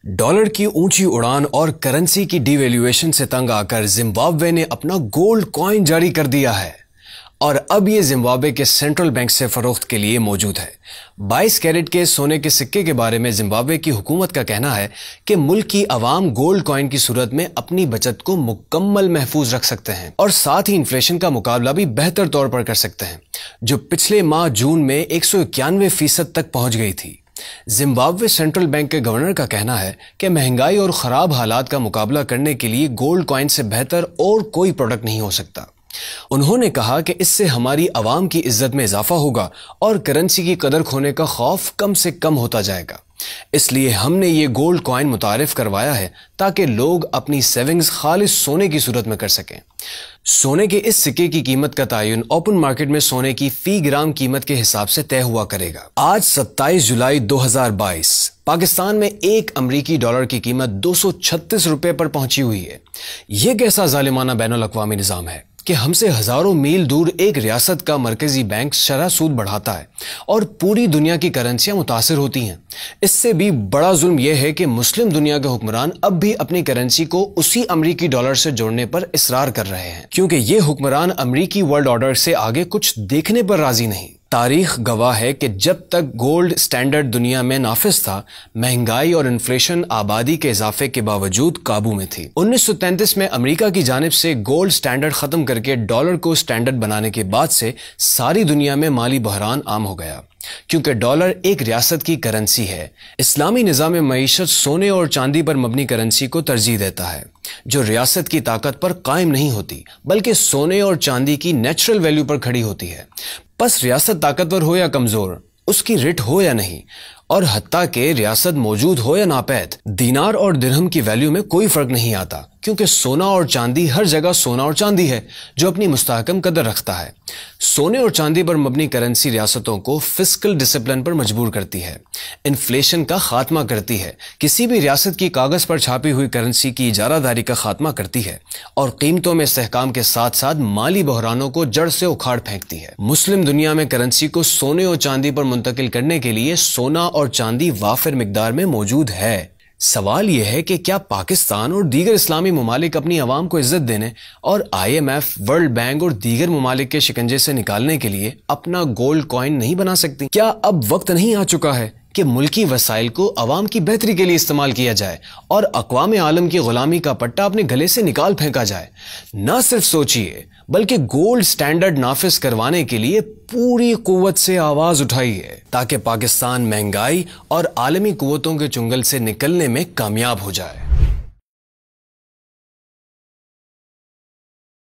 Dollar की ऊंची उड़ान और करेंसी की डिवैल्यूएशन से तंग आकर जिम्बाब्वे ने अपना गोल्ड कॉइन जारी कर दिया है और अब ये जिम्बाब्वे के सेंट्रल बैंक से फरोख्त के लिए मौजूद है। 22 कैरेट के सोने के सिक्के के बारे में जिम्बाब्वे की हुकूमत का कहना है कि मुल्क की आवाम गोल्ड कॉइन की सूरत में अपनी बचत को मुकम्मल महफूज रख सकते हैं और साथ ही इन्फ्लेशन का मुकाबला भी बेहतर तौर पर कर सकते हैं, जो पिछले माह जून में 191% तक पहुंच गई थी। जिम्बाब्वे सेंट्रल बैंक के गवर्नर का कहना है कि महंगाई और खराब हालात का मुकाबला करने के लिए गोल्ड कॉइन से बेहतर और कोई प्रोडक्ट नहीं हो सकता। उन्होंने कहा कि इससे हमारी आवाम की इज्जत में इजाफा होगा और करेंसी की कदर खोने का खौफ कम से कम होता जाएगा। इसलिए हमने ये गोल्ड कॉइन मुतारिफ करवाया है ताकि लोग अपनी सेविंग्स खालिस सोने की सूरत में कर सकें। सोने के इस सिक्के की कीमत का तयन ओपन मार्केट में सोने की फी ग्राम कीमत के हिसाब से तय हुआ करेगा। आज 27 जुलाई 2022 पाकिस्तान में एक अमरीकी डॉलर की कीमत 236 रुपए पर पहुंची हुई है। यह कैसा जालिमाना बैनुल अक़वामी निज़ाम है कि हमसे हजारों मील दूर एक रियासत का मरकजी बैंक शरह सूद बढ़ाता है और पूरी दुनिया की करेंसियां मुतासिर होती हैं। इससे भी बड़ा जुल्म यह है कि मुस्लिम दुनिया के हुक्मरान अब भी अपनी करेंसी को उसी अमरीकी डॉलर से जोड़ने पर इसरार कर रहे हैं, क्योंकि ये हुक्मरान अमरीकी वर्ल्ड ऑर्डर से आगे कुछ देखने पर राजी नहीं। तारीख गवाह है कि जब तक गोल्ड स्टैंडर्ड दुनिया में नाफिज था, महंगाई और इन्फ्लेशन आबादी के इजाफे के बावजूद काबू में थी। 1933 में अमेरिका की जानिब से गोल्ड स्टैंडर्ड खत्म करके डॉलर को स्टैंडर्ड बनाने के बाद से सारी दुनिया में माली बहरान आम हो गया, क्योंकि डॉलर एक रियासत की करेंसी है। इस्लामी निज़ाम मईशत सोने और चांदी पर मबनी करेंसी को तरजीह देता है, जो रियासत की ताकत पर कायम नहीं होती बल्कि सोने और चांदी की नेचुरल वैल्यू पर खड़ी होती है। बस रियासत ताकतवर हो या कमजोर, उसकी रिट हो या नहीं, और हत्ता के रियासत मौजूद हो या नापैद, दीनार और दिरहम की वैल्यू में कोई फर्क नहीं आता, क्योंकि सोना और चांदी हर जगह सोना और चांदी है जो अपनी मुस्तहकम कदर रखता है। सोने और चांदी पर मबनी करेंसी रियासतों को फिस्कल डिसिप्लिन पर मजबूर करती है, इन्फ्लेशन का खात्मा करती है, किसी भी रियासत की कागज पर छापी हुई करेंसी की इजारादारी का खात्मा करती है और कीमतों में इस्तेहकाम के साथ साथ माली बहरानों को जड़ से उखाड़ फेंकती है। मुस्लिम दुनिया में करेंसी को सोने और चांदी पर मुंतकिल करने के लिए सोना और चांदी वाफिर मिकदार में मौजूद है। सवाल यह है कि क्या पाकिस्तान और दीगर इस्लामी ममालिक अपनी आवाम को इज्जत देने और IMF, वर्ल्ड बैंक और दीगर ममालिक के शिकंजे से निकालने के लिए अपना गोल्ड कॉइन नहीं बना सकती? क्या अब वक्त नहीं आ चुका है कि मुल्की वसाइल को अवाम की बेहतरी के लिए इस्तेमाल किया जाए और अक़वाम आलम की गुलामी का पट्टा अपने गले से निकाल फेंका जाए? न सिर्फ सोचिए बल्कि गोल्ड स्टैंडर्ड नाफिज करवाने के लिए पूरी कुव्वत से आवाज उठाइए, ताकि पाकिस्तान महंगाई और आलमी कुव्वतों के चुंगल से निकलने में कामयाब हो जाए।